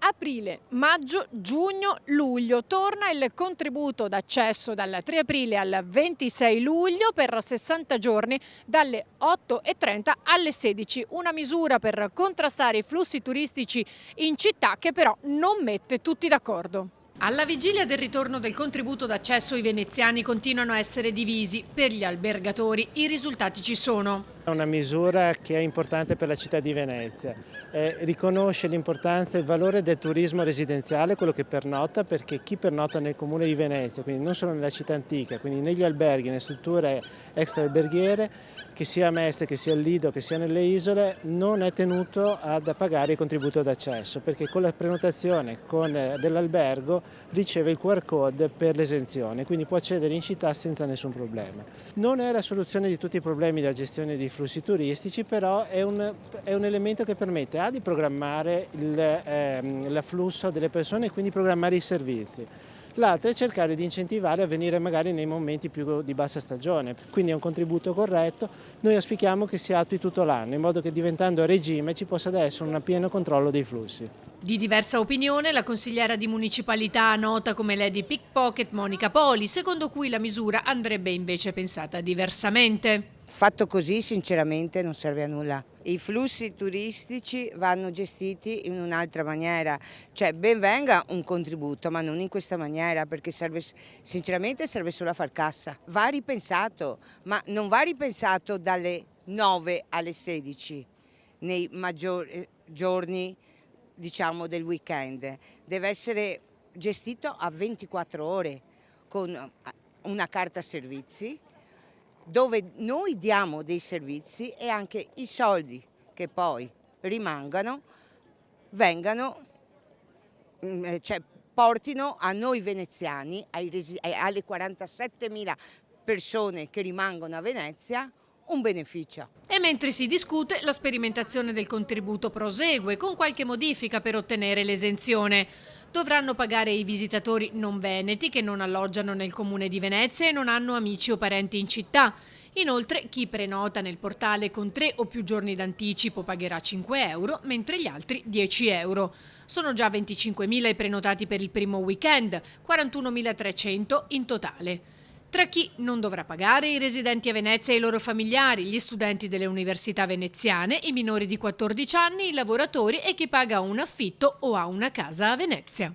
Aprile, maggio, giugno, luglio. Torna il contributo d'accesso dal 3 aprile al 26 luglio per 60 giorni dalle 8:30 alle 16. Una misura per contrastare i flussi turistici in città che però non mette tutti d'accordo. Alla vigilia del ritorno del contributo d'accesso i veneziani continuano a essere divisi. Per gli albergatori i risultati ci sono. È una misura che è importante per la città di Venezia, riconosce l'importanza e il valore del turismo residenziale, quello che pernotta, perché chi pernotta nel comune di Venezia, quindi non solo nella città antica, quindi negli alberghi, nelle strutture extra alberghiere, che sia a Mestre, che sia al Lido, che sia nelle isole, non è tenuto ad pagare il contributo d'accesso, perché con la prenotazione dell'albergo riceve il QR code per l'esenzione, quindi può accedere in città senza nessun problema. Non è la soluzione di tutti i problemi della gestione dei flussi turistici, però è un elemento che permette di programmare l'afflusso delle persone e quindi programmare i servizi. L'altro è cercare di incentivare a venire magari nei momenti più di bassa stagione, quindi è un contributo corretto. Noi auspichiamo che si attui tutto l'anno, in modo che diventando a regime ci possa essere un pieno controllo dei flussi. Di diversa opinione la consigliera di municipalità nota come Lady Pickpocket Monica Poli, secondo cui la misura andrebbe invece pensata diversamente. Fatto così sinceramente non serve a nulla. I flussi turistici vanno gestiti in un'altra maniera, cioè ben venga un contributo ma non in questa maniera, perché sinceramente serve solo a far cassa. Va ripensato, ma non va ripensato dalle 9 alle 16 nei maggiori giorni, diciamo, del weekend. Deve essere gestito a 24 ore con una carta servizi, dove noi diamo dei servizi e anche i soldi che poi rimangano vengano, cioè portino a noi veneziani, alle 47.000 persone che rimangono a Venezia, un beneficio. E mentre si discute, la sperimentazione del contributo prosegue con qualche modifica per ottenere l'esenzione. Dovranno pagare i visitatori non veneti che non alloggiano nel comune di Venezia e non hanno amici o parenti in città. Inoltre, chi prenota nel portale con 3 o più giorni d'anticipo pagherà 5 euro, mentre gli altri 10 euro. Sono già 25.000 i prenotati per il primo weekend, 41.300 in totale. Tra chi non dovrà pagare i residenti a Venezia e i loro familiari, gli studenti delle università veneziane, i minori di 14 anni, i lavoratori e chi paga un affitto o ha una casa a Venezia.